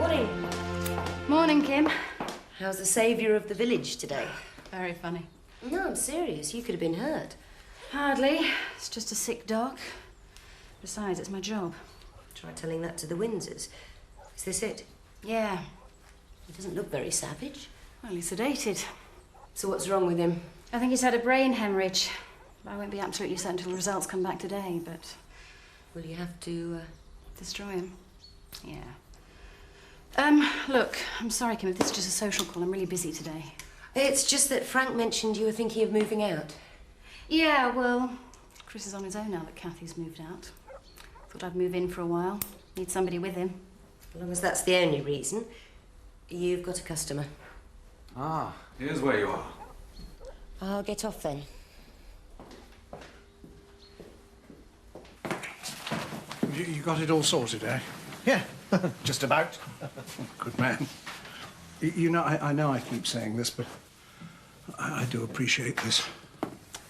Morning. Morning, Kim. How's the saviour of the village today? Very funny. No, I'm serious. You could have been hurt. Hardly. It's just a sick dog. Besides, it's my job. Try telling that to the Windsors. Is this it? Yeah. He doesn't look very savage. Well, he's sedated. So what's wrong with him? I think he's had a brain hemorrhage. I won't be absolutely certain until the results come back today, but... Will you have to, destroy him? Yeah. Look, I'm sorry, Kim, if this is just a social call. I'm really busy today. It's just that Frank mentioned you were thinking of moving out. Yeah, well, Chris is on his own now that Kathy's moved out. Thought I'd move in for a while. Need somebody with him. As long as that's the only reason. You've got a customer. Ah, here's where you are. I'll get off then. You got it all sorted, eh? Yeah, just about. Good man. You know, I know I keep saying this, but I do appreciate this.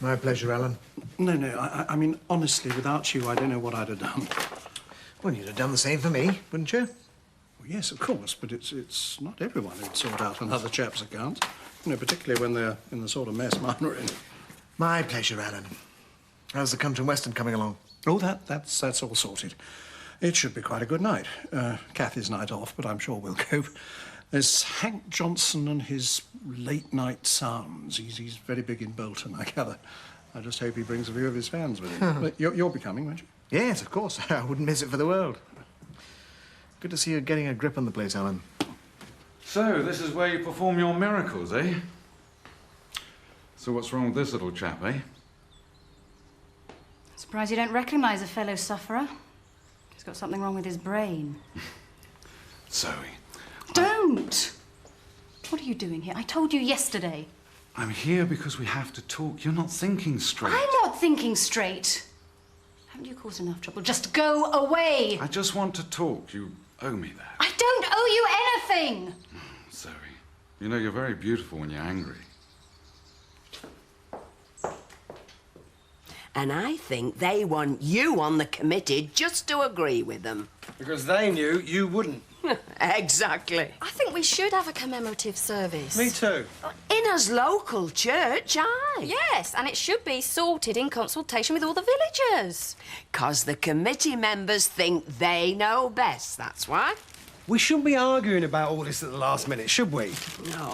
My pleasure, Alan. No, I mean, honestly, without you, I don't know what I'd have done. Well, you'd have done the same for me, wouldn't you? Well, yes, of course, but it's not everyone who'd sort out another chap's accounts. You know, particularly when they're in the sort of mess mine are in. My pleasure, Alan. How's the Country and Western coming along? Oh, that's all sorted. It should be quite a good night. Kathy's night off, but I'm sure we'll go. There's Hank Johnson and his late-night sounds. He's very big in Bolton, I gather. I just hope he brings a few of his fans with him. But you'll be coming, won't you? Yes, of course. I wouldn't miss it for the world. Good to see you getting a grip on the place, Alan. So, this is where you perform your miracles, eh? So what's wrong with this little chap, eh? Surprised you don't recognise a fellow sufferer. He's got something wrong with his brain. Zoe. Don't! What are you doing here? I told you yesterday. I'm here because we have to talk. You're not thinking straight. I'm not thinking straight. Haven't you caused enough trouble? Just go away! I just want to talk. You owe me that. I don't owe you anything! Zoe, you know you're very beautiful when you're angry. And I think they want you on the committee just to agree with them. Because they knew you wouldn't. Exactly. I think we should have a commemorative service. Me too. In us local church, aye. Yes, and it should be sorted in consultation with all the villagers. 'Cause the committee members think they know best, that's why. We shouldn't be arguing about all this at the last minute, should we? No,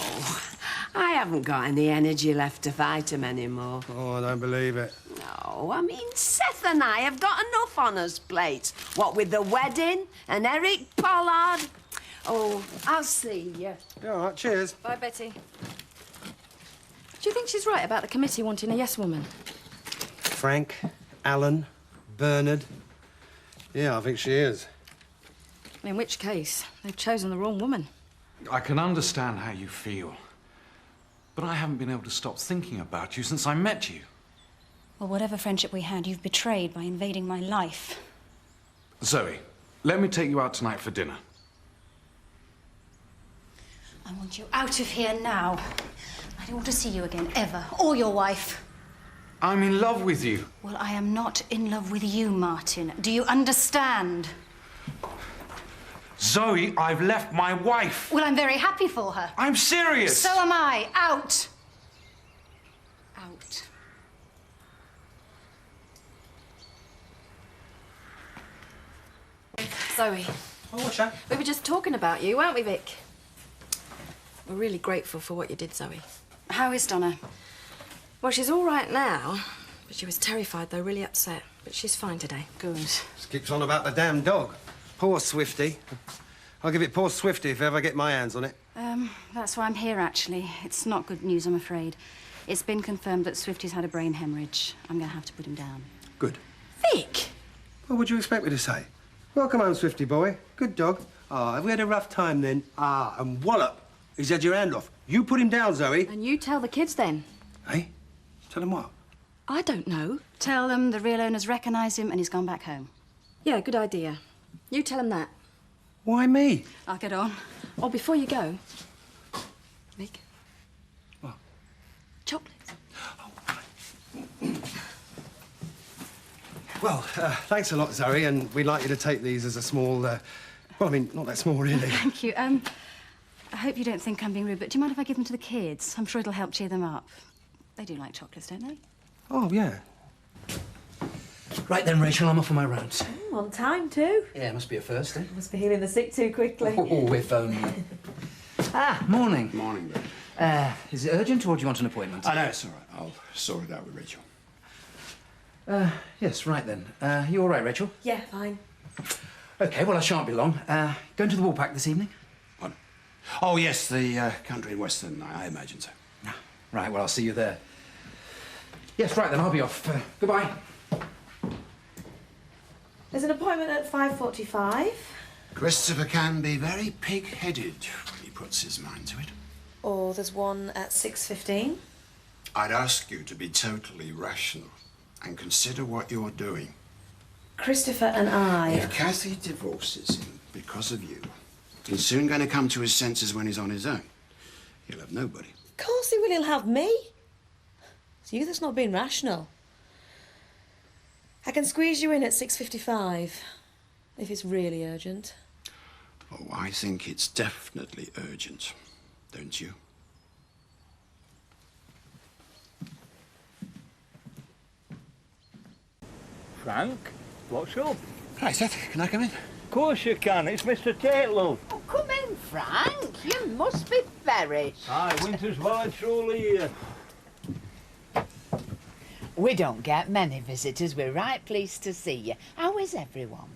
I haven't got any energy left to fight them anymore. Oh, I don't believe it. No, I mean, Seth and I have got enough on us plates. What with the wedding and Eric Pollard. Oh, I'll see you. Yeah, all right, cheers. Bye, Betty. Do you think she's right about the committee wanting a yes woman? Frank, Alan, Bernard. Yeah, I think she is. In which case, they've chosen the wrong woman. I can understand how you feel. But I haven't been able to stop thinking about you since I met you. Well, whatever friendship we had, you've betrayed by invading my life. Zoe, let me take you out tonight for dinner. I want you out of here now. I don't want to see you again, ever. Or your wife. I'm in love with you. Well, I am not in love with you, Martin. Do you understand? Zoe, I've left my wife. Well, I'm very happy for her. I'm serious. So am I. Out. Out. Zoe, Oh, what's that? we were just talking about you, weren't we, Vic? We're really grateful for what you did, Zoe. How is Donna? Well, she's all right now, but she was terrified, though, really upset. But she's fine today. Good. Just keeps on about the damn dog. Poor Swifty. I'll give it poor Swifty if I ever get my hands on it. That's why I'm here, actually. It's not good news, I'm afraid. It's been confirmed that Swifty's had a brain hemorrhage. I'm going to have to put him down. Good. Vic! What would you expect me to say? Welcome home, Swifty boy. Good dog. Ah, have we had a rough time then? Ah, and wallop. He's had your hand off. You put him down, Zoe. And you tell the kids, then. Hey? Tell him what? I don't know. Tell them the real owner's recognised him and he's gone back home. Yeah, good idea. You tell them that. Why me? I'll get on. Oh, before you go... Vic? What? Chocolates. Well, thanks a lot, Zoe, and we'd like you to take these as a small Well, I mean, not that small, really. Thank you. I hope you don't think I'm being rude, but do you mind if I give them to the kids? I'm sure it'll help cheer them up. They do like chocolates, don't they? Oh, yeah. Right then, Rachel, I'm off on my rounds. On time, too. Yeah, must be a first, eh? Must be healing the sick too quickly. Oh, if only. Morning. Morning, Ray. Is it urgent, or do you want an appointment? I know, it's all right. I'll sort it out with Rachel. Yes, right then. You all right, Rachel? Yeah, fine. OK, well, I shan't be long. Going to the Woolpack this evening? Oh, yes, the country and western, I imagine so. Right, well, I'll see you there. Yes, right then, I'll be off. Goodbye. There's an appointment at 5:45. Christopher can be very pig-headed when he puts his mind to it. Or there's one at 6:15. I'd ask you to be totally rational and consider what you're doing. Christopher and I... If Kathy divorces him because of you, he's soon going to come to his senses when he's on his own. He'll have nobody. Of course he will, he'll have me. It's you that's not being rational. I can squeeze you in at 6:55, if it's really urgent. Oh, I think it's definitely urgent, don't you? Frank, what's up? Hi, Seth. Can I come in? Of course you can. It's Mr. Tate, love. Oh, come in, Frank. You must be very... Aye, winter's well and truly here. We don't get many visitors. We're right pleased to see you. How is everyone?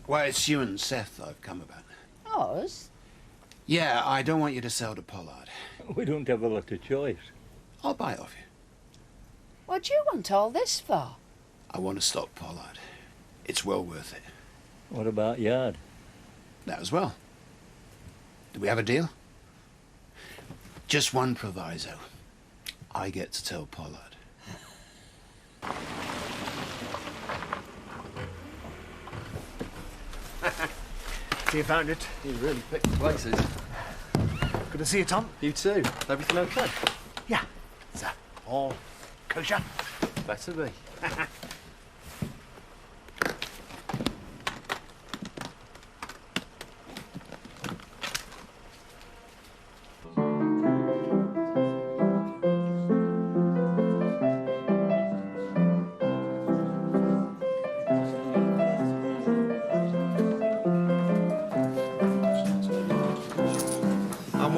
Well, it's you and Seth I've come about. Us? Yeah, I don't want you to sell to Pollard. We don't have a lot of choice. I'll buy it off you. What do you want all this for? I want to stop Pollard. It's well worth it. What about Yard? That as well. Do we have a deal? Just one proviso. I get to tell Pollard. So you found it? You really picked the places. Good to see you, Tom. You too. Everything okay? Yeah. So, all kosher? Better be.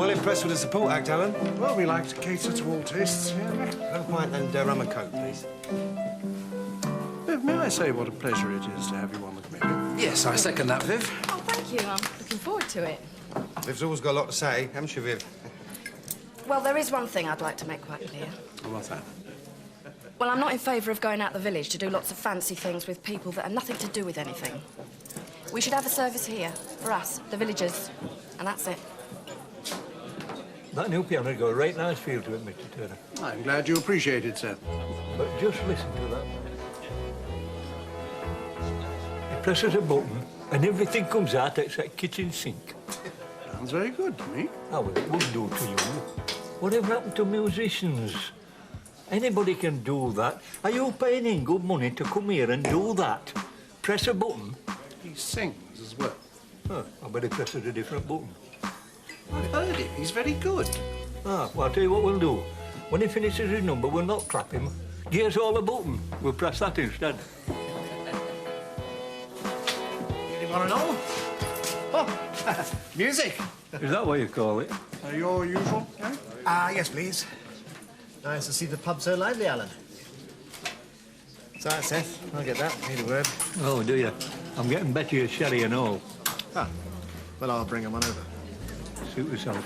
Impressed with the support act, Alan. Well, we like to cater to all tastes. Yeah. Have a pint and rum and coke, please. Viv, may I say what a pleasure it is to have you on the committee? Yes, I second that, Viv. Oh, thank you. I'm looking forward to it. Viv's always got a lot to say, haven't you, Viv? Well, there is one thing I'd like to make quite clear. And what's that? Well, I'm not in favour of going out the village to do lots of fancy things with people that are nothing to do with anything. We should have a service here, for us, the villagers, and that's it. That new piano's got a right nice feel to it, Mr. Turner. I'm glad you appreciate it, sir. But just listen to that. It presses a button and everything comes out except kitchen sink. Sounds very good to me. Oh, well, it wouldn't do to you. Whatever happened to musicians? Anybody can do that. Are you paying in good money to come here and do that? Press a button? He sings as well. Oh, I bet he presses a different button. I've heard him. He's very good. Ah, well, I'll tell you what we'll do. When he finishes his number, we'll not clap him. Give us all a button. We'll press that instead. You want to know? Oh, music. Is that what you call it? Your usual, eh? Yes, please. Nice to see the pub so lively, Alan. Sorry, Seth. I'll get that. Need a word. Oh, do you? I'm getting better at sherry and all. Ah, well, I'll bring him on over. Suit yourself.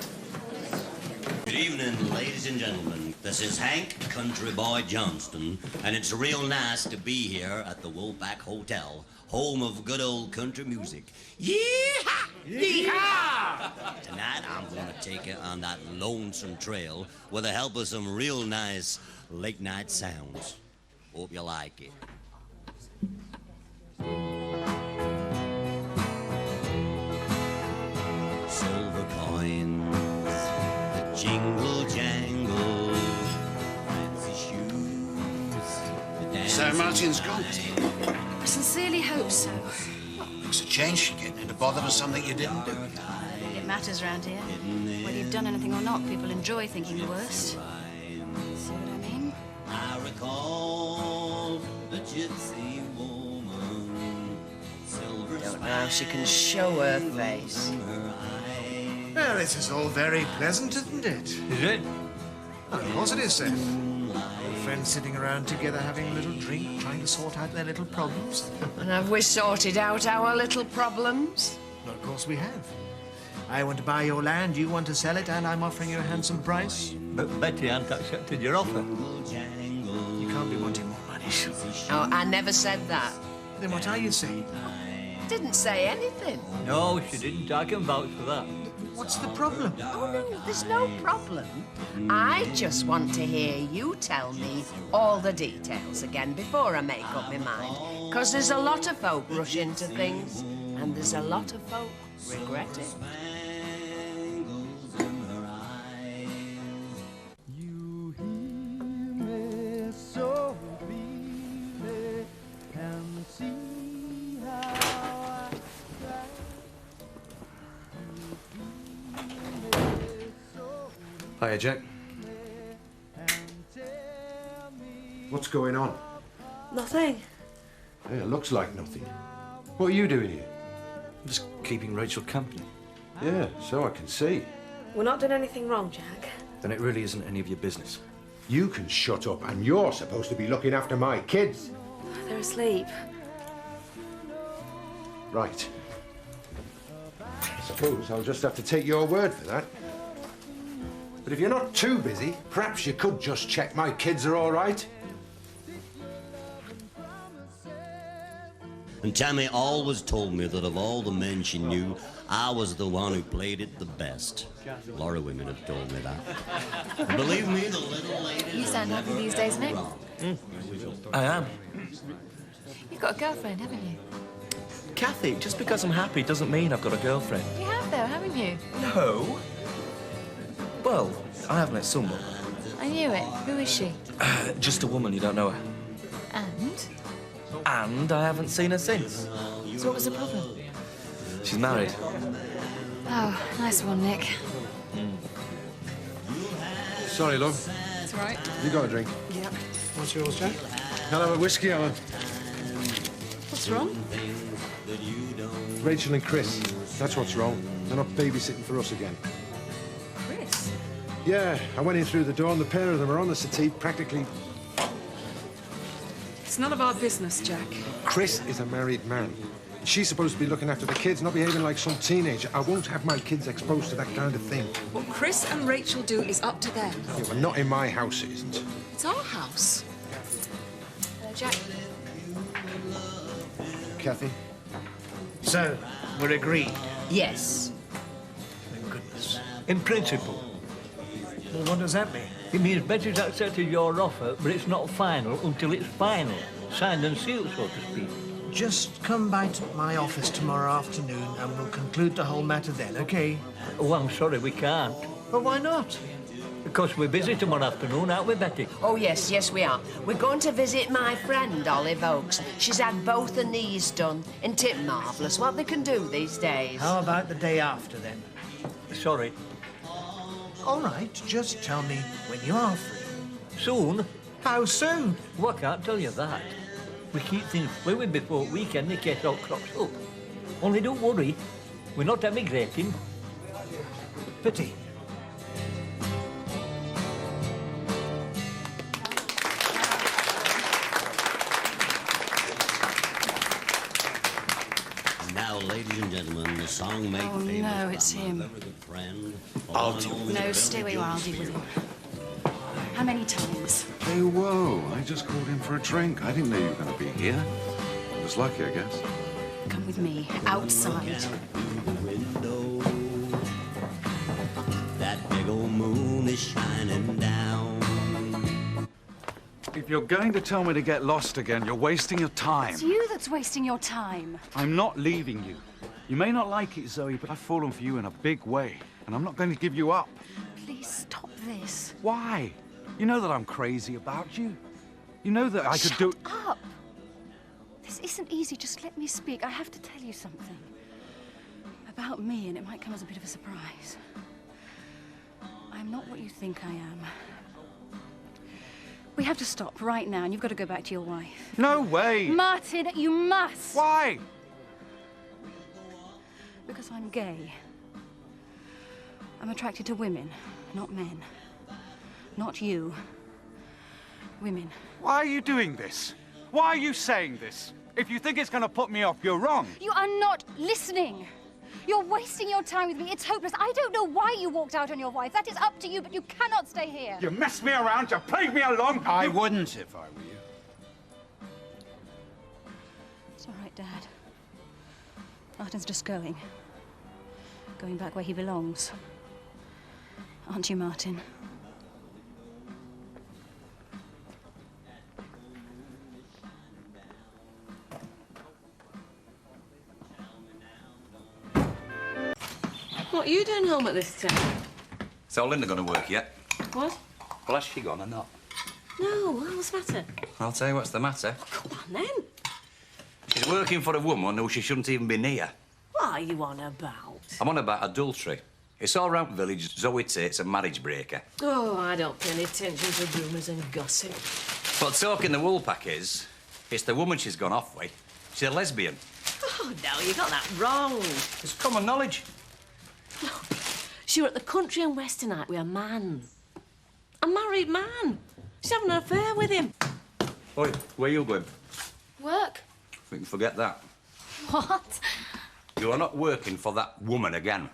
Good evening, ladies and gentlemen. This is Hank, Country Boy Johnston, and it's real nice to be here at the Woolpack Hotel, home of good old country music. Yee-haw! Yee-haw! Tonight, I'm gonna take you on that lonesome trail with the help of some real nice late-night sounds. Hope you like it. Silver coins that jingle jangle, fancy shoes. So Martin's gone. I sincerely hope so. Looks a change for getting into bother for something you didn't do. It matters round here. Whether you've done anything or not, people enjoy thinking the worst. See what I mean? I recall the gypsy woman, silver Don't know how she can show her face. Well, this is all very pleasant, isn't it? Is it? Of course it is, Seth. Old friends sitting around together having a little drink, trying to sort out their little problems. And have we sorted out our little problems? Well, of course we have. I want to buy your land, you want to sell it, and I'm offering you a handsome price. But Betty hasn't accepted your offer. You can't be wanting more money. Oh, I never said that. Then what are you saying? Didn't say anything. No, she didn't. I can vouch for that. What's the problem? Oh, no, there's no problem. I just want to hear you tell me all the details again before I make up my mind. Because there's a lot of folk rush into things, and there's a lot of folk regret it. You hear me so clearly and see how I cry. Hiya, Jack. What's going on? Nothing. Yeah, it looks like nothing. What are you doing here? I'm just keeping Rachel company. Yeah, so I can see. We're not doing anything wrong, Jack. Then it really isn't any of your business. You can shut up, and you're supposed to be looking after my kids. They're asleep. Right. I suppose I'll just have to take your word for that. But if you're not too busy, perhaps you could just check my kids are all right. And Tammy always told me that of all the men she knew, I was the one who played it the best. A lot of women have told me that. And believe me, the little lady... You sound happy these days, Nick. I am. You've got a girlfriend, haven't you? Kathy, just because I'm happy doesn't mean I've got a girlfriend. You have, though, haven't you? No. Well, I have met someone. I knew it. Who is she? Just a woman, you don't know her. And? And I haven't seen her since. So what was the problem? She's married. Oh, nice one, Nick. Sorry, love. That's right. You got a drink? Yeah. What's yours, Jack? I'll have a whiskey, Alan. What's wrong? Rachel and Chris, that's what's wrong. They're not babysitting for us again. Chris? Yeah, I went in through the door and the pair of them are on the settee practically... It's none of our business, Jack. Chris is a married man. She's supposed to be looking after the kids, not behaving like some teenager. I won't have my kids exposed to that kind of thing. What Chris and Rachel do is up to them. Yeah, but not in my house, it isn't. It's our house. Jack. Kathy? So, we're agreed. Yes. Thank goodness. In principle. Well, what does that mean? It means Betty's accepted your offer, but it's not final until it's final. Signed and sealed, so to speak. Just come by to my office tomorrow afternoon and we'll conclude the whole matter then, OK? Oh, I'm sorry, we can't. Well, why not? Because we're busy tomorrow afternoon, aren't we, Betty? Oh, yes, yes, we are. We're going to visit my friend, Olive Oakes. She's had both her knees done. Isn't it marvellous what they can do these days? How about the day after, then? Sorry. All right, just tell me when you are free. Soon? How soon? Well, I can't tell you that. We keep things fluid before weekend in case all crops up. Only don't worry, we're not emigrating. Pity. Now, ladies and gentlemen, the song made famous no, by it's my him. very good friend. I'll deal with No, stay where you are. I'll deal with him. How many times? Hey, whoa. I just called in for a drink. I didn't know you were going to be here. I was lucky, I guess. Come with me. Outside. That big old moon is shining down. If you're going to tell me to get lost again, you're wasting your time. It's you that's wasting your time. I'm not leaving you. You may not like it, Zoe, but I've fallen for you in a big way, and I'm not going to give you up. Please stop this. Why? You know that I'm crazy about you. You know that I could do... Shut up. This isn't easy. Just let me speak. I have to tell you something about me, and it might come as a bit of a surprise. I'm not what you think I am. We have to stop right now, and you've got to go back to your wife. No way! Martin, you must! Why? Because I'm gay. I'm attracted to women, not men. Not you. Women. Why are you doing this? Why are you saying this? If you think it's going to put me off, you're wrong. You are not listening. You're wasting your time with me. It's hopeless. I don't know why you walked out on your wife. That is up to you, but you cannot stay here. You messed me around, you played me along. I wouldn't if I were you. It's all right, Dad. Martin's just going. Going back where he belongs. Aren't you, Martin? What are you doing home at this time? So Linda going to work yet? What? Well, has she gone or not? No, what's the matter? I'll tell you what's the matter. Come on, then. She's working for a woman who she shouldn't even be near. What are you on about? I'm on about adultery. It's all round the village. Zoe Tate's a marriage breaker. Oh, I don't pay any attention to rumours and gossip. But talking the woolpack is, it's the woman she's gone off with. She's a lesbian. Oh, no, you got that wrong. It's common knowledge. She were at the country and west tonight with a man. A married man. She's having an affair with him. Oi, where you going? Work? We can forget that. What? You are not working for that woman again.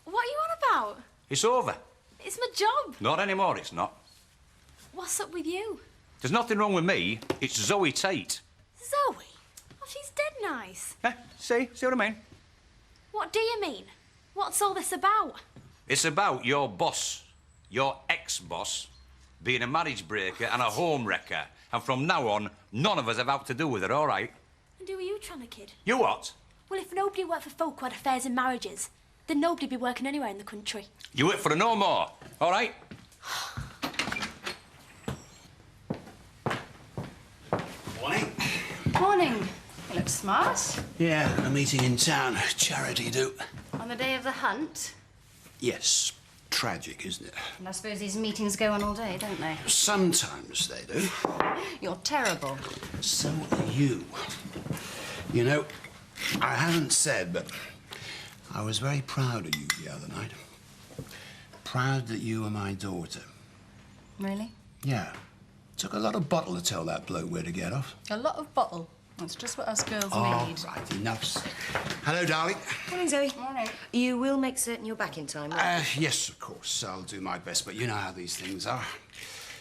What are you on about? It's over. It's my job. Not anymore, it's not. What's up with you? There's nothing wrong with me. It's Zoe Tate. Zoe? Oh, she's dead nice. See what I mean? What do you mean? What's all this about? It's about your boss, your ex-boss, being a marriage breaker and a home wrecker. And from now on, none of us have out to do with it, all right? And who are you trying to kid? You what? Well, if nobody worked for folk who had affairs and marriages, then nobody'd be working anywhere in the country. You work for a no more, all right? Morning. Morning. You look smart. Yeah, a meeting in town. Charity do. On the day of the hunt. Yes. Tragic, isn't it? And I suppose these meetings go on all day, don't they? Sometimes they do. You're terrible. So are you. You know, I haven't said, but I was very proud of you the other night. Proud that you were my daughter. Really? Yeah. Took a lot of bottle to tell that bloke where to get off. A lot of bottle. That's just what us girls All need. right, enough's. Hello, darling. Morning, Zoe. Morning. You will make certain you're back in time, right? Yes, of course. I'll do my best, but you know how these things are.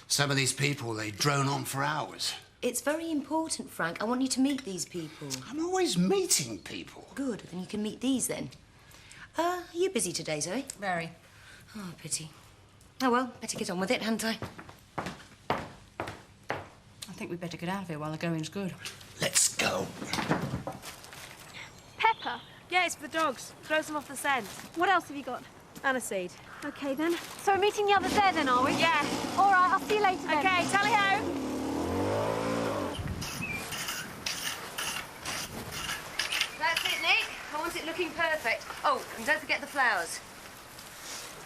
Some of these people, they drone on for hours. It's very important, Frank. I want you to meet these people. I'm always meeting people. Good. Then you can meet these, then. Are you busy today, Zoe? Very. Oh, pity. Oh, well, better get on with it, hadn't I? I think we'd better get out of here while the going's good. Let's go. Pepper? Yeah, it's for the dogs. Throws them off the scent. What else have you got? Aniseed. Okay, then. So we're meeting the others there, then, are we? Yeah. All right, I'll see you later, then. Okay, tally-ho! That's it, Nick. I want it looking perfect. Oh, and don't forget the flowers.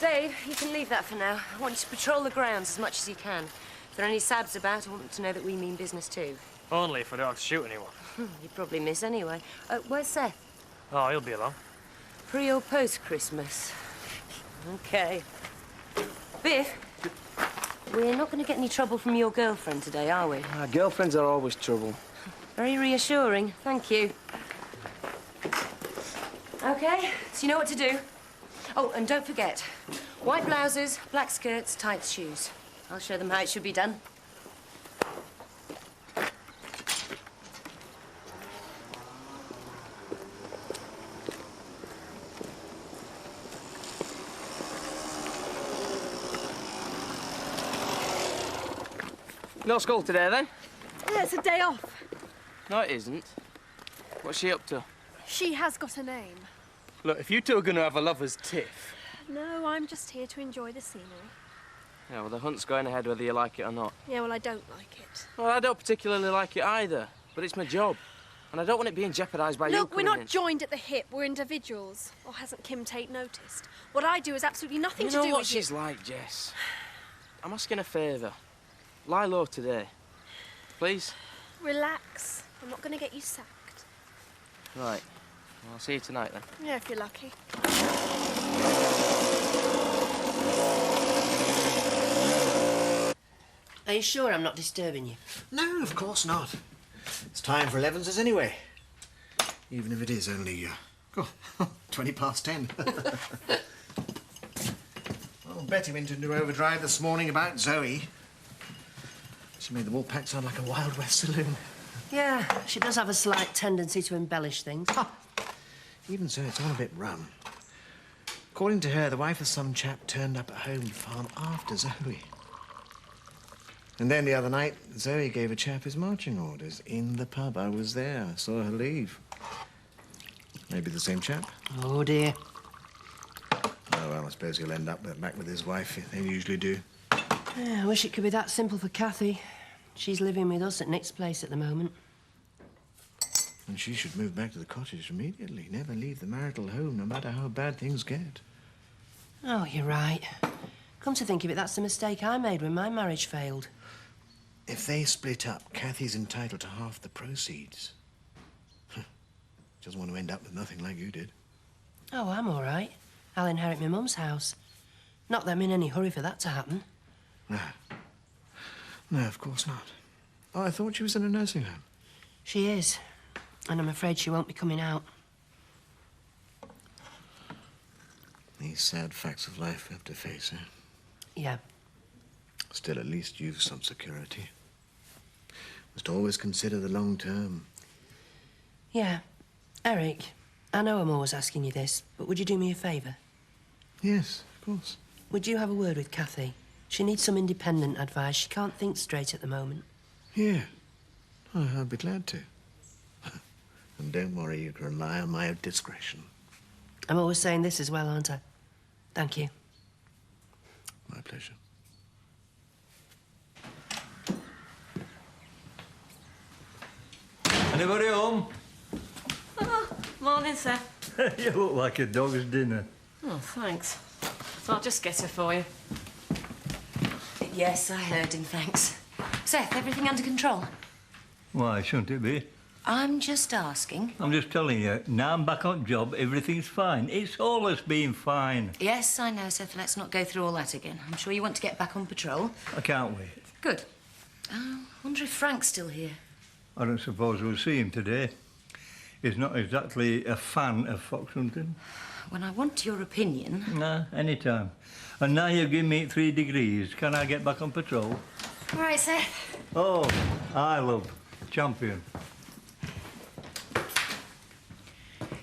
Dave, you can leave that for now. I want you to patrol the grounds as much as you can. If there are any sabs about, I want them to know that we mean business too. Only if I don't have to shoot anyone. You'd probably miss anyway. Where's Seth? Oh, he'll be along. Pre or post-Christmas? OK. Biff, we're not going to get any trouble from your girlfriend today, are we? Girlfriends are always trouble. Very reassuring. Thank you. OK, so you know what to do. Oh, and don't forget, white blouses, black skirts, tight shoes. I'll show them how it should be done. No school today, then? Yeah, it's a day off. No, it isn't. What's she up to? She has got a name. Look, if you two are going to have a lover's tiff... No, I'm just here to enjoy the scenery. Yeah, well, the hunt's going ahead whether you like it or not. Yeah, well, I don't like it. Well, I don't particularly like it either, but it's my job. And I don't want it being jeopardised by you Look, we're coming not in. joined at the hip, we're individuals. Or hasn't Kim Tate noticed? What I do is absolutely nothing You to know do what with she's you. like, Jess. I'm asking a favour. Lie low today. Please? Relax. I'm not going to get you sacked. Right. Well, I'll see you tonight, then. Yeah, if you're lucky. Are you sure I'm not disturbing you? No, of course not. It's time for Elevenses anyway. Even if it is only, 20 past 10. Well, Betty went into overdrive this morning about Zoe. She made the Woolpack sound like a Wild West saloon. Yeah, she does have a slight tendency to embellish things. Even so, it's all a bit rum. According to her, the wife of some chap turned up at home farm after Zoe. And then the other night, Zoe gave a chap his marching orders. In the pub, I was there. I saw her leave. Maybe the same chap? Oh, dear. Oh, well, I suppose he'll end up back with his wife. They usually do. Yeah, I wish it could be that simple for Kathy. She's living with us at Nick's place at the moment. And she should move back to the cottage immediately. Never leave the marital home, no matter how bad things get. Oh, you're right. Come to think of it, that's the mistake I made when my marriage failed. If they split up, Kathy's entitled to half the proceeds. Doesn't want to end up with nothing like you did. Oh, I'm all right. I'll inherit my mum's house. Not that I'm in any hurry for that to happen. No. No, of course not. Oh, I thought she was in a nursing home. She is. And I'm afraid she won't be coming out. These sad facts of life we have to face, eh? Yeah. Still, at least you've some security. Must always consider the long term. Yeah. Eric, I know I'm always asking you this, but would you do me a favour? Yes, of course. Would you have a word with Kathy? She needs some independent advice. She can't think straight at the moment. Yeah. Oh, I'd be glad to. And don't worry, you can rely on my discretion. I'm always saying this as well, aren't I? Thank you. My pleasure. Anybody home? Oh, morning, sir. You look like a dog's dinner. Oh, thanks. So I'll just get her for you. Yes, I heard him, thanks. Seth, everything under control? Why shouldn't it be? I'm just asking. I'm just telling you, now I'm back on job, everything's fine. It's always been fine. Yes, I know, Seth. Let's not go through all that again. I'm sure you want to get back on patrol. I can't wait. Good. I wonder if Frank's still here. I don't suppose we'll see him today. He's not exactly a fan of fox hunting. When I want your opinion... Nah, any time. And now you've given me 3 degrees. Can I get back on patrol? All right, Seth. Oh, I love champion.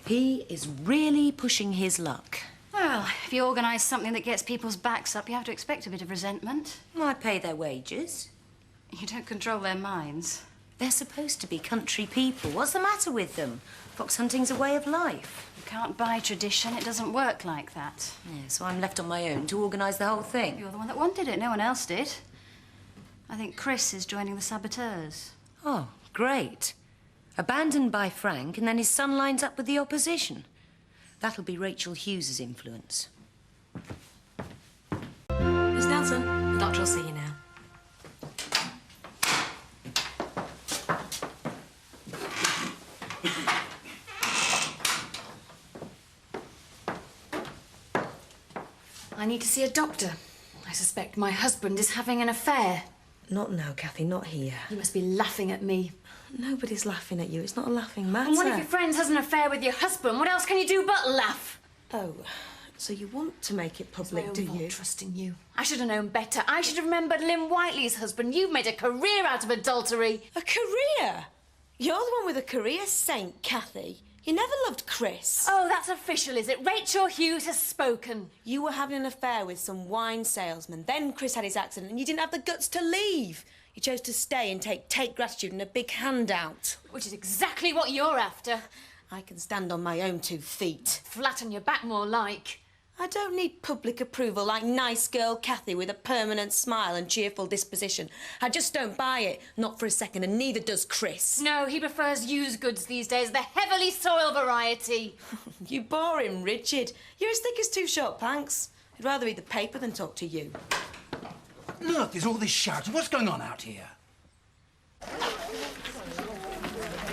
He is really pushing his luck. Well, if you organise something that gets people's backs up, you have to expect a bit of resentment. I pay their wages. You don't control their minds. They're supposed to be country people. What's the matter with them? Fox hunting's a way of life. You can't buy tradition. It doesn't work like that. Yeah, so I'm left on my own to organise the whole thing. You're the one that wanted it. No one else did. I think Chris is joining the saboteurs. Oh, great. Abandoned by Frank, and then his son lines up with the opposition. That'll be Rachel Hughes's influence. Miss Nelson, the doctor will see you now. I need to see a doctor. I suspect my husband is having an affair. Not now, Kathy, not here. You must be laughing at me. Nobody's laughing at you. It's not a laughing matter. And one of your friends has an affair with your husband. What else can you do but laugh? Oh, so you want to make it public, do you? Trusting you. I should have known better. I should have remembered Lynn Whiteley's husband. You've made a career out of adultery. A career? You're the one with a career saint, Kathy. You never loved Chris. Oh, that's official, is it? Rachel Hughes has spoken. You were having an affair with some wine salesman. Then Chris had his accident and you didn't have the guts to leave. You chose to stay and take gratitude and a big handout. Which is exactly what you're after. I can stand on my own 2 feet. Flat on your back, more like. I don't need public approval like nice girl Kathy with a permanent smile and cheerful disposition. I just don't buy it, not for a second, and neither does Chris. No, he prefers used goods these days, the heavily soiled variety. You bore him, Richard. You're as thick as two short planks. He'd rather read the paper than talk to you. Look, there's all this shouting. What's going on out here?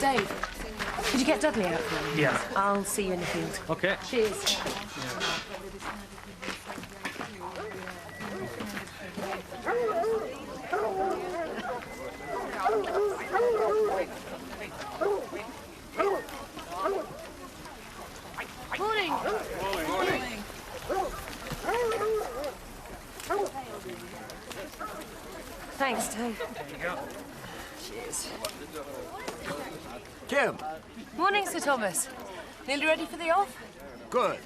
Dave, could you get Dudley out for me? Yeah. I'll see you in the field. OK. Cheers. Morning. Morning. Thanks, Dave. There you go. Cheers. Tim. Morning, Sir Thomas. Nearly ready for the off? Good.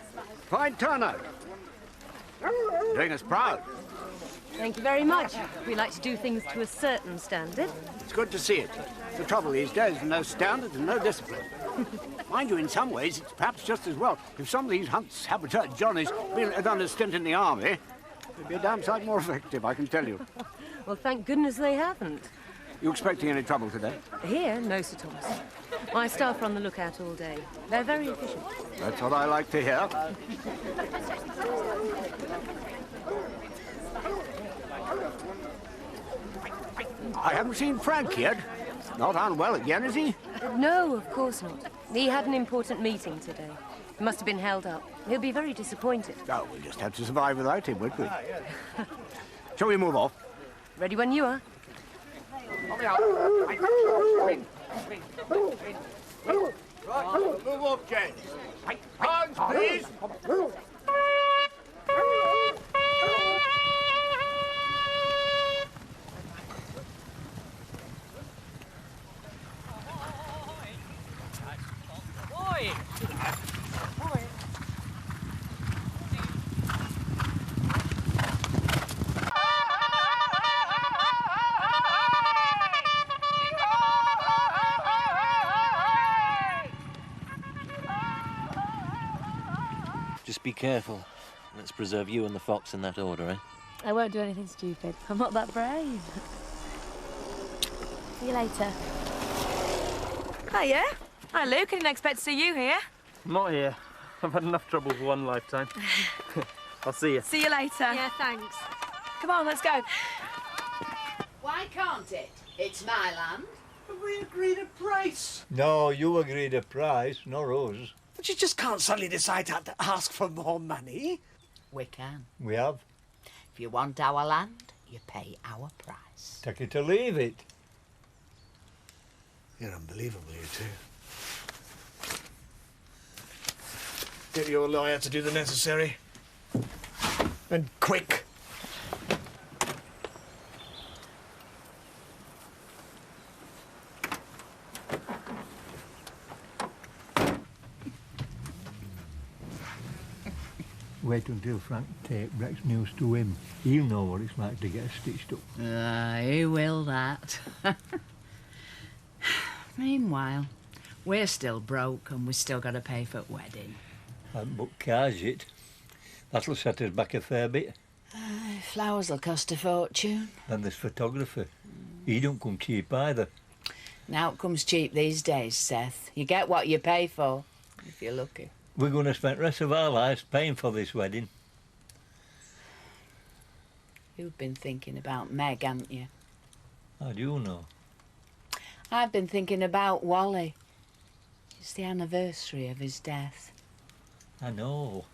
Fine turnout. Doing us proud. Thank you very much. We like to do things to a certain standard. It's good to see it. The trouble these days is no standard and no discipline. Mind you, in some ways, it's perhaps just as well. If some of these saboteur Johnnies had done a stint in the army, they'd be a damn sight more effective, I can tell you. Well, thank goodness they haven't. You expecting any trouble today? Here, no, Sir Thomas. My staff are on the lookout all day. They're very efficient. That's what I like to hear. I haven't seen Frank yet. Not unwell again, is he? No, of course not. He had an important meeting today. It must have been held up. He'll be very disappointed. Oh, we'll just have to survive without him, won't we? Shall we move off? Ready when you are. Right, move off, James. Hands, please. Just be careful. Let's preserve you and the fox in that order, eh? I won't do anything stupid. I'm not that brave. See you later. Hiya. Hi, Luke. I didn't expect to see you here. I'm not here. I've had enough trouble for one lifetime. I'll see you. See you later. Yeah, thanks. Come on, let's go. Why can't it? It's my land. Have we agreed a price? No, you agreed a price, not us. But you just can't suddenly decide to ask for more money. We can. We have. If you want our land, you pay our price. Take it or leave it. You're unbelievable, you two. Get your lawyer to do the necessary. And quick. Wait until Frank Tate breaks news to him. He'll know what it's like to get stitched up. Who will that? Meanwhile, we're still broke and we've still got to pay for the wedding. Haven't booked cars yet. That'll set us back a fair bit. Flowers will cost a fortune. And this photographer, he don't come cheap either. Now it comes cheap these days, Seth. You get what you pay for, if you're lucky. We're going to spend the rest of our lives paying for this wedding. You've been thinking about Meg, haven't you? How do you know? I've been thinking about Wally. It's the anniversary of his death. I know.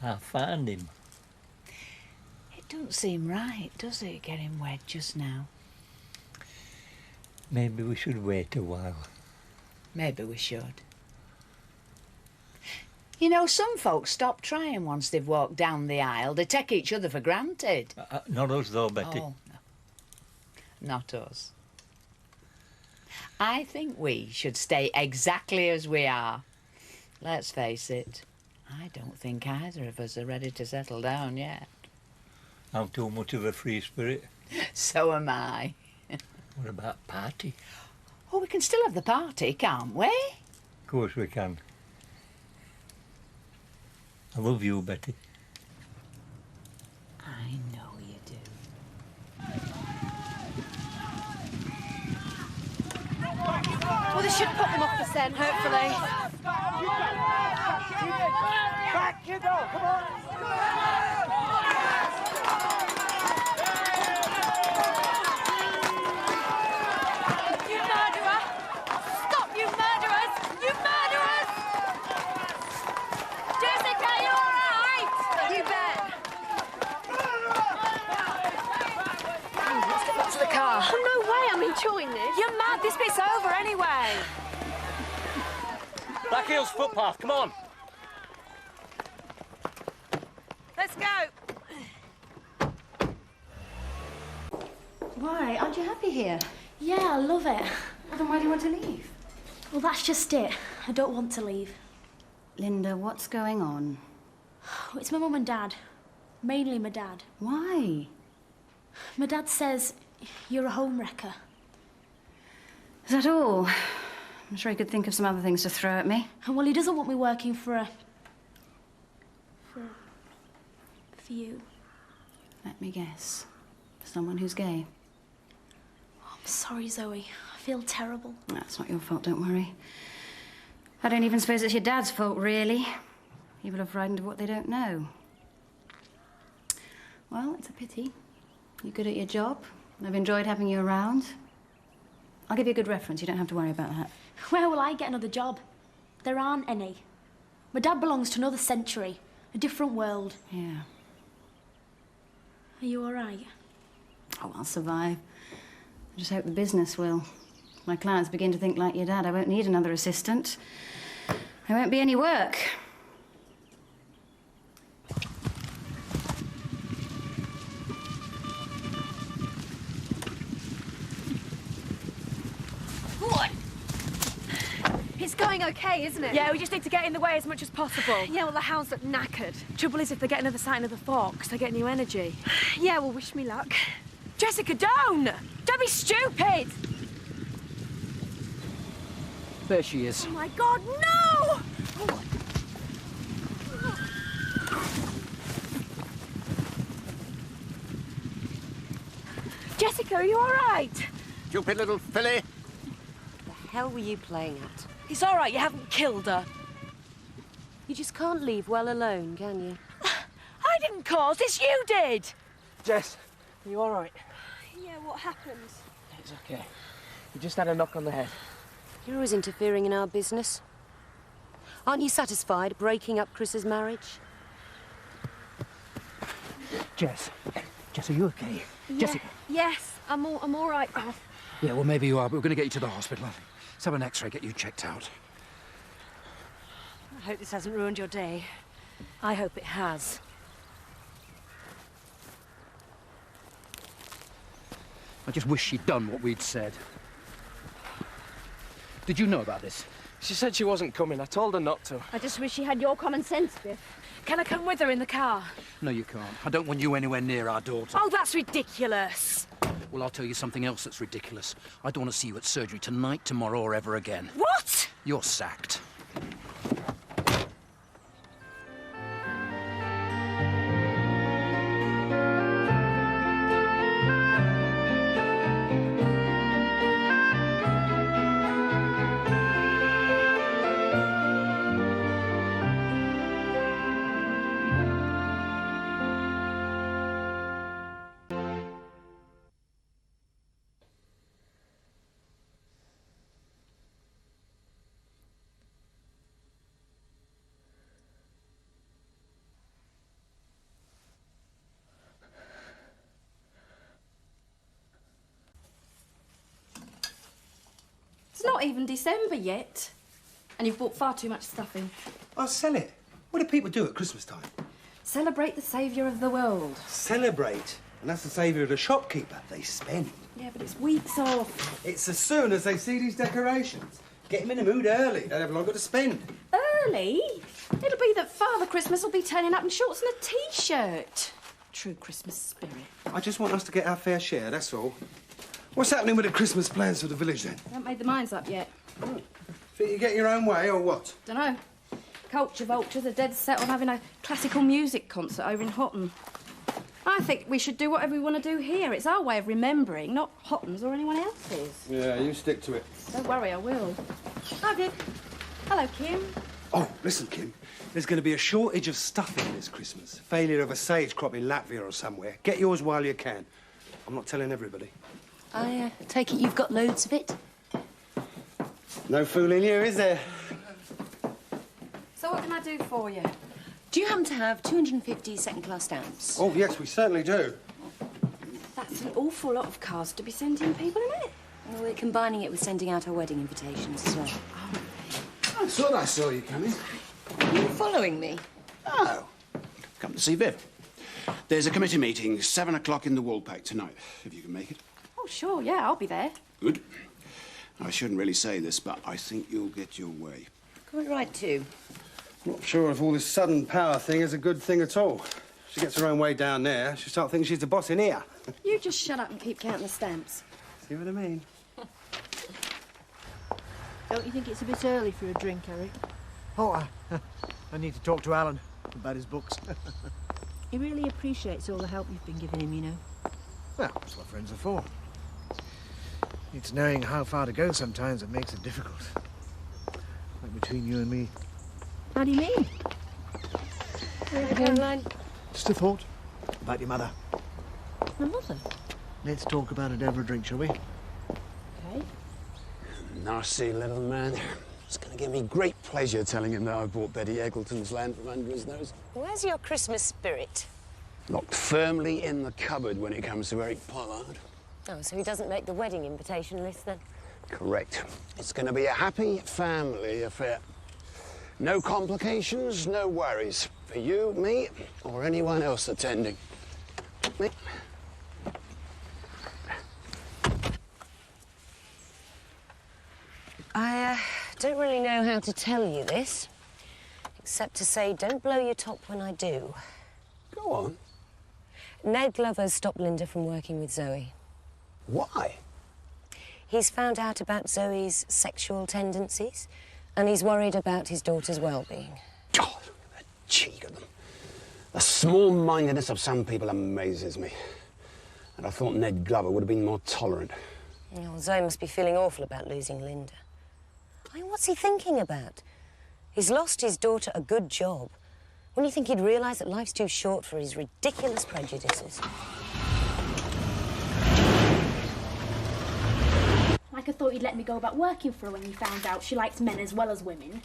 I found him. It don't seem right, does it, getting wed just now? Maybe we should wait a while. Maybe we should. You know, some folks stop trying once they've walked down the aisle. They take each other for granted. Not us, though, Betty. Oh, no. Not us. I think we should stay exactly as we are. Let's face it, I don't think either of us are ready to settle down yet. I'm too much of a free spirit. So am I. What about party? Oh, we can still have the party, can't we? Of course we can. I love you, Betty. should put them off the scent, hopefully. Back you go, come on! You murderer! Stop, you murderers! You murderers! Jessica, you all right? You bet. Let's get back to the car. Oh, no way, I'm enjoying this. You're mad. This bit's over anyway. Black Hills footpath, come on. Let's go. Why? Aren't you happy here? Yeah, I love it. Well, then why do you want to leave? Well, that's just it. I don't want to leave. Linda, what's going on? It's my mum and dad. Mainly my dad. Why? My dad says you're a home wrecker. Is that all? I'm sure he could think of some other things to throw at me. Well, he doesn't want me working for you. Let me guess. For someone who's gay. I'm sorry, Zoe. I feel terrible. That's not your fault, don't worry. I don't even suppose it's your dad's fault, really. People are frightened of what they don't know. Well, it's a pity. You're good at your job. I've enjoyed having you around. I'll give you a good reference. You don't have to worry about that. Where will I get another job? There aren't any. My dad belongs to another century, a different world. Yeah. Are you all right? Oh, I'll survive. I just hope the business will. My clients begin to think like your dad. I won't need another assistant. There won't be any work. What? It's going okay, isn't it? Yeah, we just need to get in the way as much as possible. Yeah, well, the hounds look knackered. Trouble is, if they get another sight of the fox, they get new energy. Yeah, well, wish me luck. Jessica, don't! Don't be stupid! There she is. Oh, my God, no! Jessica, are you all right? Stupid little filly. What the hell were you playing at? It's all right, you haven't killed her. You just can't leave well alone, can you? I didn't cause this, you did! Jess, are you all right? Yeah, what happened? It's okay. You just had a knock on the head. You're always interfering in our business. Aren't you satisfied breaking up Chris's marriage? Jess, are you okay? Yeah. Jessica. Yes, I'm all right, Bob. Yeah, well, maybe you are, but we're going to get you to the hospital. Let's have an X-ray, get you checked out. I hope this hasn't ruined your day. I hope it has. I just wish she'd done what we'd said. Did you know about this? She said she wasn't coming. I told her not to. I just wish she had your common sense, Biff. Can I come with her in the car? No, you can't. I don't want you anywhere near our daughter. Oh, that's ridiculous. Well, I'll tell you something else that's ridiculous. I don't want to see you at surgery tonight, tomorrow, or ever again. What? You're sacked. It's not even December yet. And you've bought far too much stuff in. I'll sell it. What do people do at Christmas time? Celebrate the saviour of the world. Celebrate. And that's the saviour of the shopkeeper. They spend. Yeah, but it's weeks off. It's as soon as they see these decorations. Get them in the mood early. They haven't long got to spend. Early? It'll be that Father Christmas will be turning up in shorts and a T-shirt. True Christmas spirit. I just want us to get our fair share, that's all. What's happening with the Christmas plans for the village, then? Haven't made the minds up yet. Think you get your own way, or what? Dunno. Culture vultures are dead set on having a classical music concert over in Hotton. I think we should do whatever we want to do here. It's our way of remembering, not Hotton's or anyone else's. Yeah, you stick to it. Don't worry, I will. Hi, Viv. Hello, Kim. Oh, listen, Kim. There's going to be a shortage of stuffing this Christmas. Failure of a sage crop in Latvia or somewhere. Get yours while you can. I'm not telling everybody. I take it you've got loads of it? No fooling you, is there? So what can I do for you? Do you happen to have 250 second-class stamps? Oh, yes, we certainly do. That's an awful lot of cards to be sending people, isn't it? Well, we're combining it with sending out our wedding invitations as well. I thought I saw you coming. Are you following me? Oh. Come to see Viv. There's a committee meeting, 7 o'clock in the Woolpack tonight, if you can make it. Oh, sure, yeah, I'll be there. Good. I shouldn't really say this, but I think you'll get your way. Quite right, too. Not sure if all this sudden power thing is a good thing at all. She gets her own way down there, she'll start thinking she's the boss in here. You just shut up and keep counting the stamps. See what I mean? Don't you think it's a bit early for a drink, Eric? Oh, I need to talk to Alan about his books. He really appreciates all the help you've been giving him, you know. Well, that's what friends are for. It's knowing how far to go sometimes that makes it difficult. Like between you and me. How do you mean? Caroline? Just a thought about your mother. My mother? Let's talk about it over a drink, shall we? Okay. Nasty little man. It's going to give me great pleasure telling him that I bought Betty Eggleton's land from under his nose. Where's your Christmas spirit? Locked firmly in the cupboard when it comes to Eric Pollard. Oh, so he doesn't make the wedding invitation list, then? Correct. It's going to be a happy family affair. No complications, no worries. For you, me, or anyone else attending. Me. I don't really know how to tell you this, except to say don't blow your top when I do. Go on. Ned Glover's stopped Linda from working with Zoe. Why? He's found out about Zoe's sexual tendencies, and he's worried about his daughter's well-being. God, the cheek of them. The small-mindedness of some people amazes me. And I thought Ned Glover would have been more tolerant. Well, Zoe must be feeling awful about losing Linda. I mean, what's he thinking about? He's lost his daughter a good job. Wouldn't you think he'd realise that life's too short for his ridiculous prejudices? Like I thought you'd let me go about working for her when you found out she likes men as well as women.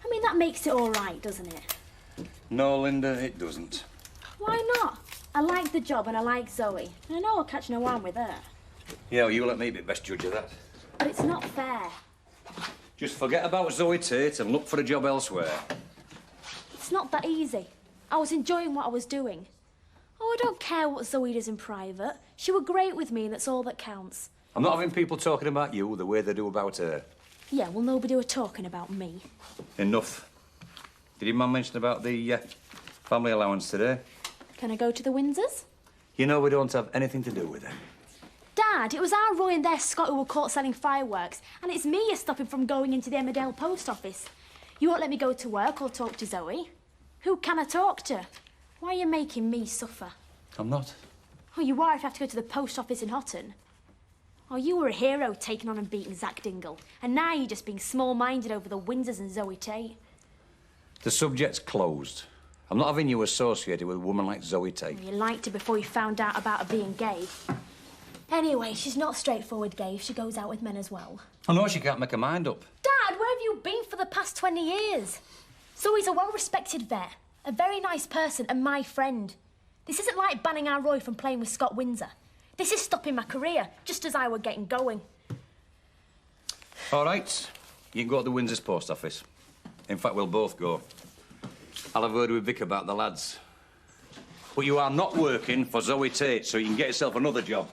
I mean, that makes it all right, doesn't it? No, Linda, it doesn't. Why not? I like the job and I like Zoe. And I know I'll catch no harm with her. Yeah, well, you let me be best judge of that. But it's not fair. Just forget about Zoe Tate and look for a job elsewhere. It's not that easy. I was enjoying what I was doing. Oh, I don't care what Zoe does in private. She were great with me and that's all that counts. I'm not having people talking about you the way they do about her. Yeah, well, nobody were talking about me. Enough. Did your mum mention about the family allowance today? Can I go to the Windsors? You know we don't have anything to do with it. Dad, it was our Roy and their Scott who were caught selling fireworks, and it's me you're stopping from going into the Emmerdale post office. You won't let me go to work or talk to Zoe. Who can I talk to? Why are you making me suffer? I'm not. Oh, you are if you have to go to the post office in Houghton. Oh, you were a hero taking on and beating Zach Dingle, and now you're just being small-minded over the Windsors and Zoe Tate. The subject's closed. I'm not having you associated with a woman like Zoe Tate. You liked her before you found out about her being gay. Anyway, she's not straightforward gay if she goes out with men as well. I know she can't make her mind up. Dad, where have you been for the past 20 years? Zoe's a well-respected vet, a very nice person and my friend. This isn't like banning our Roy from playing with Scott Windsor. This is stopping my career, just as I were getting going. All right, you can go to the Windsors post office. In fact, we'll both go. I'll have a word with Vic about the lads. But you are not working for Zoe Tate, so you can get yourself another job.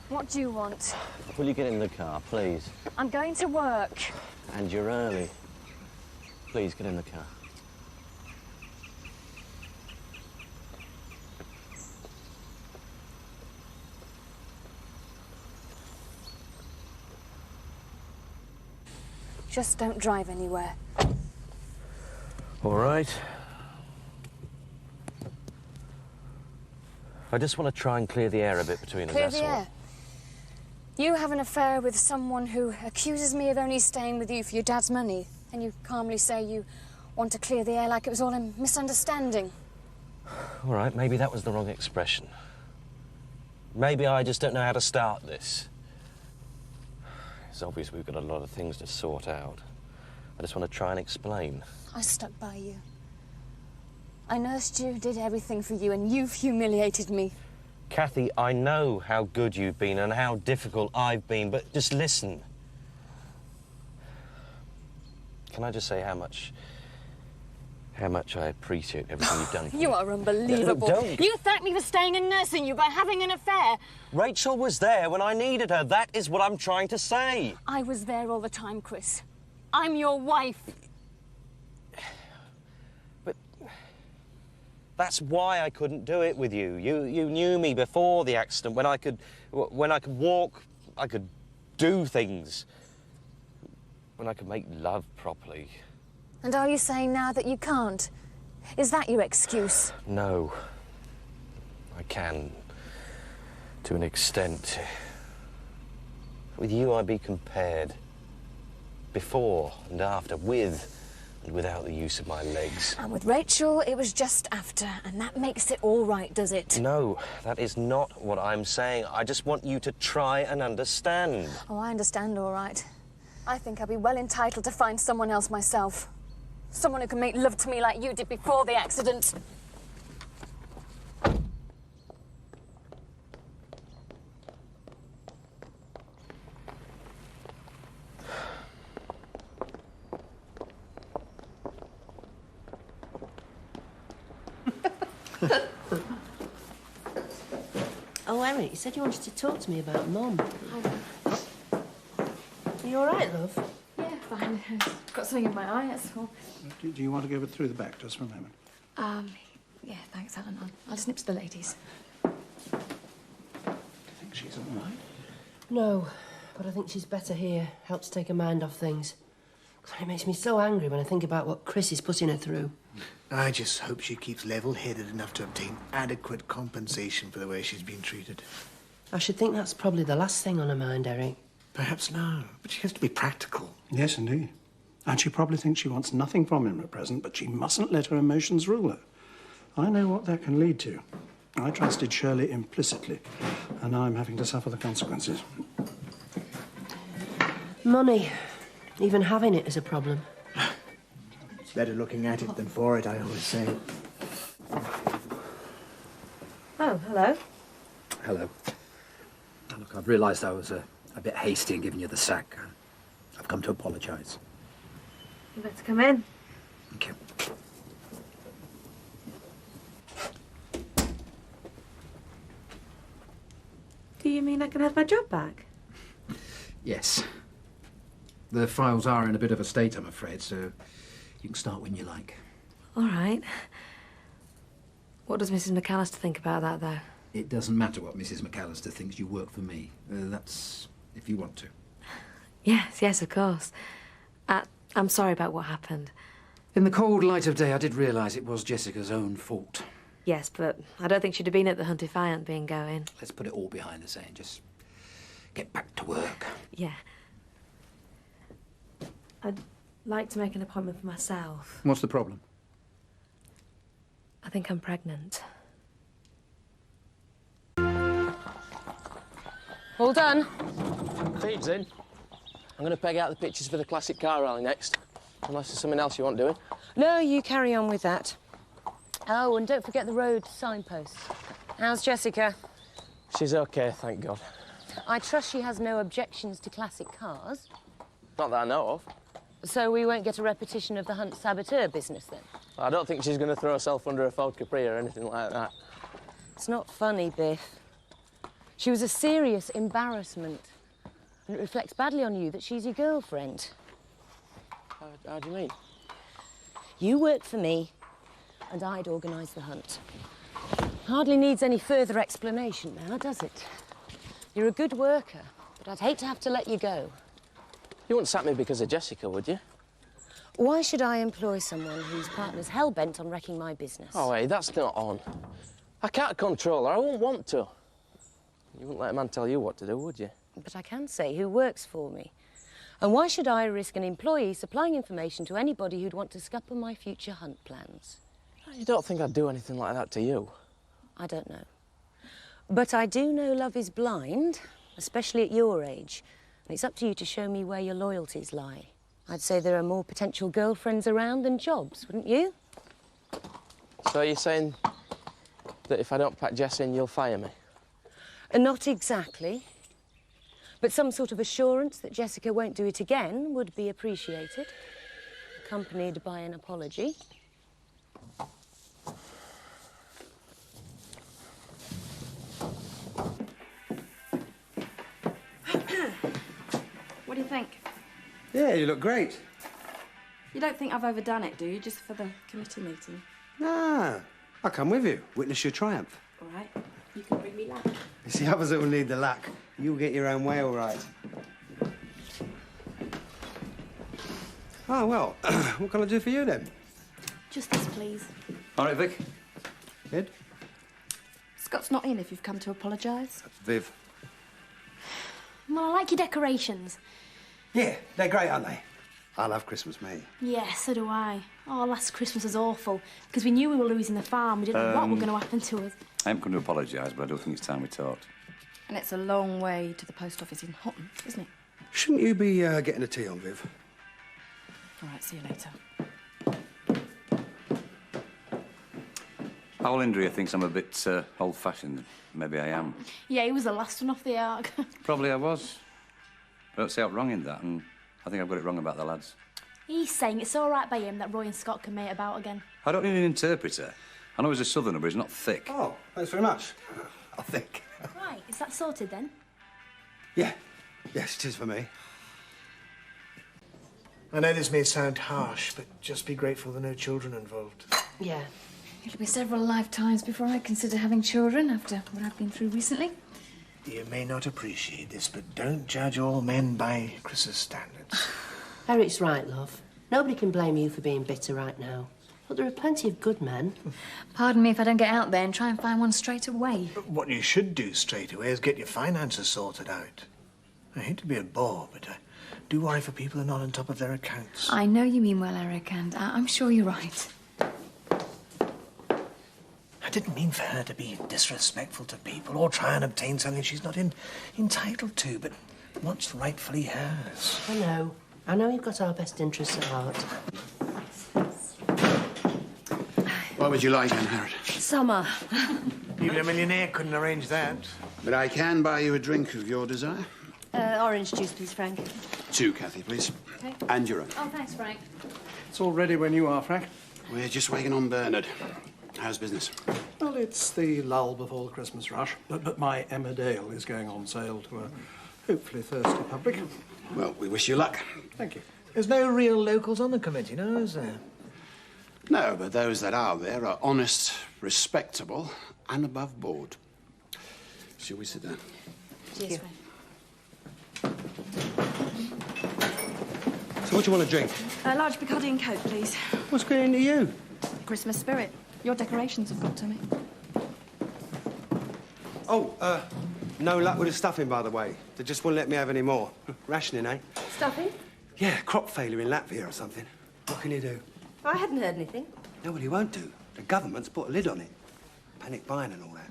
What do you want? Will you get in the car, please? I'm going to work. And you're early. Please get in the car. Just don't drive anywhere. All right. I just want to try and clear the air a bit between us, Clear that's the all. air. You have an affair with someone who accuses me of only staying with you for your dad's money, and you calmly say you want to clear the air like it was all a misunderstanding. All right, maybe that was the wrong expression. Maybe I just don't know how to start this. It's obvious we've got a lot of things to sort out. I just want to try and explain. I stuck by you. I nursed you, did everything for you, and you've humiliated me. Kathy, I know how good you've been and how difficult I've been, but just listen. Can I just say how much I appreciate everything you've done for me? You are unbelievable. No, don't. You thanked me for staying and nursing you by having an affair. Rachel was there when I needed her. That is what I'm trying to say. I was there all the time, Chris. I'm your wife. But that's why I couldn't do it with you. You knew me before the accident, when I could walk, I could do things, when I could make love properly. And are you saying now that you can't? Is that your excuse? No. I can, to an extent. With you, I'd be compared. Before and after, with and without the use of my legs. And with Rachel, it was just after, and that makes it all right, does it? No, that is not what I'm saying. I just want you to try and understand. Oh, I understand, all right. I think I'd be well entitled to find someone else myself. Someone who can make love to me like you did before the accident. Oh, Eric, you said you wanted to talk to me about Mum. Are you all right, love? Yeah, fine. I've got something in my eye, that's all. Do you want to go through the back just for a moment? Yeah, thanks, Helen. I'll just nip to the ladies. Do you think she's all right? No, but I think she's better here. Helps take her mind off things. God, it makes me so angry when I think about what Chris is putting her through. I just hope she keeps level-headed enough to obtain adequate compensation for the way she's been treated. I should think that's probably the last thing on her mind, Eric. Perhaps now, but she has to be practical. Yes, indeed. And she probably thinks she wants nothing from him at present, but she mustn't let her emotions rule her. I know what that can lead to. I trusted Shirley implicitly, and now I'm having to suffer the consequences. Money. Even having it is a problem. It's better looking at it than for it, I always say. Oh, hello. Hello. Look, I've realised I was a bit hasty in giving you the sack. I've come to apologise. You better come in. Thank you. Do you mean I can have my job back? Yes. The files are in a bit of a state, I'm afraid, so you can start when you like. All right. What does Mrs. McAllister think about that, though? It doesn't matter what Mrs. McAllister thinks. You work for me. That's if you want to. Yes, of course. I'm sorry about what happened. In the cold light of day, I did realise it was Jessica's own fault. Yes, but I don't think she'd have been at the hunt if I hadn't been going. Let's put it all behind us, and just get back to work. Yeah. I'd like to make an appointment for myself. What's the problem? I think I'm pregnant. All done? Feed's in. I'm going to peg out the pictures for the classic car rally next. Unless there's something else you want doing. No, you carry on with that. Oh, and don't forget the road signposts. How's Jessica? She's OK, thank God. I trust she has no objections to classic cars. Not that I know of. So we won't get a repetition of the Hunt saboteur business, then? I don't think she's going to throw herself under a Ford Capri or anything like that. It's not funny, Biff. She was a serious embarrassment. And it reflects badly on you that she's your girlfriend. How do you mean? You work for me, and I'd organise the hunt. Hardly needs any further explanation now, does it? You're a good worker, but I'd hate to have to let you go. You wouldn't sack me because of Jessica, would you? Why should I employ someone whose partner's hell-bent on wrecking my business? Oh, hey, that's not on. I can't control her. I won't want to. You wouldn't let a man tell you what to do, would you? But I can say who works for me. And why should I risk an employee supplying information to anybody who'd want to scupper my future hunt plans? You don't think I'd do anything like that to you? I don't know. But I do know love is blind, especially at your age. And it's up to you to show me where your loyalties lie. I'd say there are more potential girlfriends around than jobs, wouldn't you? So you're saying that if I don't pack Jess in, you'll fire me? Not exactly. But some sort of assurance that Jessica won't do it again would be appreciated, accompanied by an apology. What do you think? Yeah, you look great. You don't think I've overdone it, do you, just for the committee meeting? Nah, I'll come with you. Witness your triumph. All right. You can bring me luck. It's the others that will need the luck. You'll get your own way, all right. Oh, well, what can I do for you, then? Just this, please. All right, Vic. Ed? Scott's not in if you've come to apologise. Viv. Well, I like your decorations. Yeah, they're great, aren't they? I love Christmas, mate. Yeah, so do I. Oh, last Christmas was awful because we knew we were losing the farm. We didn't know what was going to happen to us. I am going to apologise, but I don't think it's time we talked. And it's a long way to the post office in Houghton, isn't it? Shouldn't you be getting a tea on, Viv? All right, see you later. Owl Indria thinks I'm a bit old-fashioned. Maybe I am. Yeah, he was the last one off the ark. Probably I was. I don't see I'm wrong in that, and I think I've got it wrong about the lads. He's saying it's all right by him that Roy and Scott can mate about again. I don't need an interpreter. I know he's a southerner, but he's not thick. Oh, thanks very much. I think. Right, is that sorted then? Yeah. Yes, it is for me. I know this may sound harsh, but just be grateful there are no children involved. Yeah. It'll be several lifetimes before I consider having children after what I've been through recently. You may not appreciate this, but don't judge all men by Chris's standards. Eric's right, love. Nobody can blame you for being bitter right now. But there are plenty of good men. Pardon me if I don't get out there and try and find one straight away. What you should do straight away is get your finances sorted out. I hate to be a bore, but I do worry for people who are not on top of their accounts. I know you mean well, Eric, and I'm sure you're right. I didn't mean for her to be disrespectful to people or try and obtain something she's not entitled to, but what's rightfully hers. I know. I know you've got our best interests at heart. What would you like, Anne Harrod? Summer. Even a millionaire couldn't arrange that. But I can buy you a drink of your desire. Orange juice, please, Frank. 2, Kathy, please. Okay. And your own. Oh, thanks, Frank. It's all ready when you are, Frank. We're just waiting on Bernard. How's business? Well, it's the lull before the Christmas rush, but my Emmerdale is going on sale to a hopefully thirsty public. Well, we wish you luck. Thank you. There's no real locals on the committee, no, is there? No, but those that are there are honest, respectable, and above board. Shall we sit down? Cheers, Frank. So what do you want to drink? A large Bacardi and Coke, please. What's going into you? Christmas spirit. Your decorations have got to me. Oh, no luck with the stuffing, by the way. They just won't let me have any more. Rationing, eh? Stuffing? Yeah, crop failure in Latvia or something. What can you do? I hadn't heard anything. Nobody won't do. The government's put a lid on it. Panic buying and all that.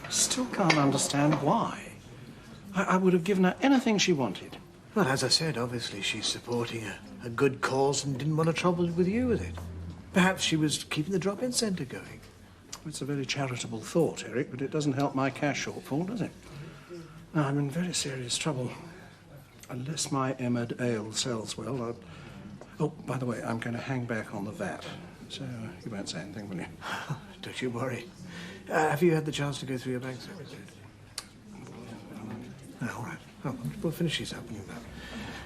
Still can't understand why. I would have given her anything she wanted. Well, as I said, obviously she's supporting a good cause and didn't want to trouble with you with it. Perhaps she was keeping the drop-in centre going. It's a very charitable thought, Eric, but it doesn't help my cash shortfall, does it? No, I'm in very serious trouble. Unless my Emmerdale sells well, Oh, by the way, I'm going to hang back on the VAT. so you won't say anything, will you? Don't you worry. Have you had the chance to go through your bank statements? No, all right. Oh, we'll finish these up and you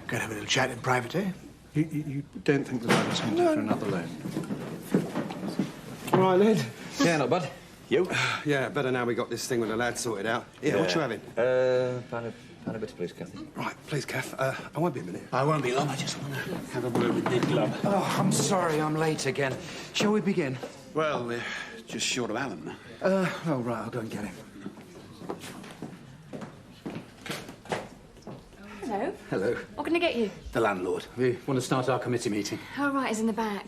go and have a little chat in private, eh? You don't think that I was hinted for another loan? All right, Ned. Yeah, not bad. You? Yeah, better now we got this thing with the lads sorted out. Yeah, what you having? Pound of bitter, please, Kathy. Right, please, Kath. I won't be a minute. I won't be long. I just want to have a word with Ned Glove. Oh, I'm sorry I'm late again. Shall we begin? Well, we're just short of Alan. Oh, right, I'll go and get him. Hello. Hello. What can I get you? The landlord. We want to start our committee meeting. Oh, right, it's in the back.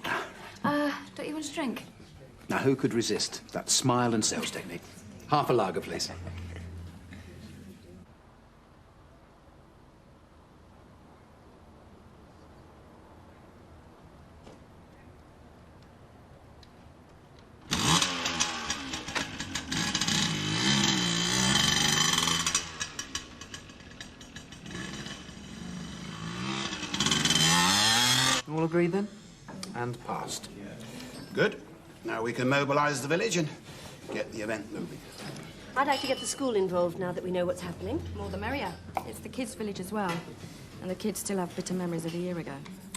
Don't you want a drink? Now, who could resist that smile and sales technique? Half a lager, please. All agreed, then? And passed. Good. Now we can mobilise the village and get the event moving. I'd like to get the school involved now that we know what's happening. More the merrier. It's the kids' village as well. And the kids still have bitter memories of a year ago.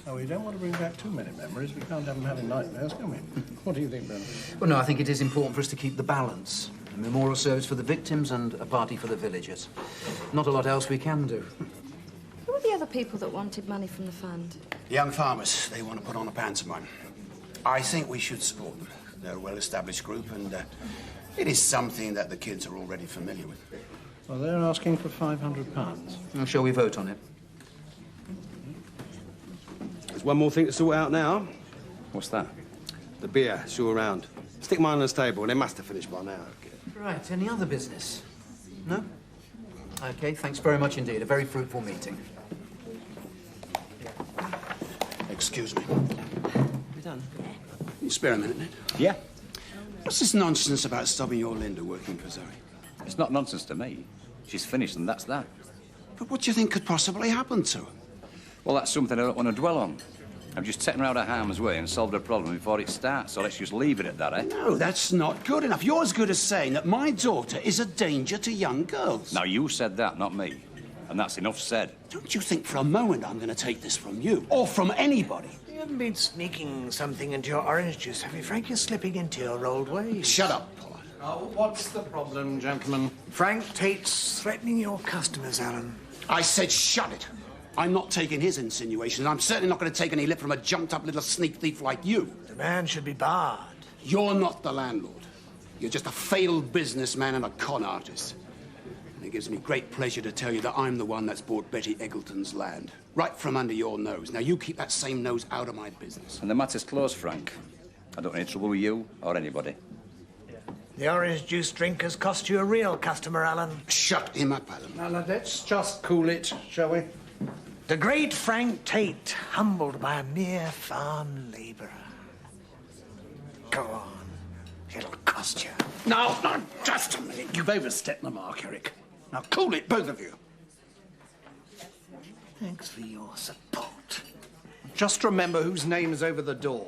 Oh, we don't want to bring back too many memories. We can't have them having nightmares, can we? What do you think, Ben? Well, no, I think it is important for us to keep the balance. A memorial service for the victims and a party for the villagers. Not a lot else we can do. Who were the other people that wanted money from the fund? Young farmers, they want to put on a pantomime. I think we should support them. They're a well-established group, and it is something that the kids are already familiar with. Well, they're asking for £500. Well, shall we vote on it? There's one more thing to sort out now. What's that? The beer, it's all around. Stick mine on this table. They must have finished by now. Right, any other business? No? OK, thanks very much indeed. A very fruitful meeting. Excuse me. We done? Can you spare a minute, Ned? Yeah. What's this nonsense about stopping your Linda working for Zoe? It's not nonsense to me. She's finished and that's that. But what do you think could possibly happen to her? Well, that's something I don't want to dwell on. I've just taken her out of harm's way and solved her problem before it starts, so let's just leave it at that, eh? No, that's not good enough. You're as good as saying that my daughter is a danger to young girls. Now, you said that, not me. And that's enough said. Don't you think for a moment I'm going to take this from you, or from anybody? You haven't been sneaking something into your orange juice, have you, Frank? You're slipping into your old ways. Shut up, Paul. Oh, what's the problem, gentlemen? Frank Tate's threatening your customers, Alan. I said shut it. I'm not taking his insinuations. I'm certainly not going to take any lip from a jumped-up little sneak thief like you. The man should be barred. You're not the landlord. You're just a failed businessman and a con artist. And it gives me great pleasure to tell you that I'm the one that's bought Betty Eggleton's land. Right from under your nose. Now, you keep that same nose out of my business. And the matter's closed, Frank. I don't want any trouble with you or anybody. The orange juice drink has cost you a real customer, Alan. Shut him up, Alan. Now, let's just cool it, shall we? The great Frank Tate, humbled by a mere farm labourer. Go on. It'll cost you. No, just a minute. You've overstepped the mark, Eric. Now, cool it, both of you. Thanks for your support. Just remember whose name's over the door.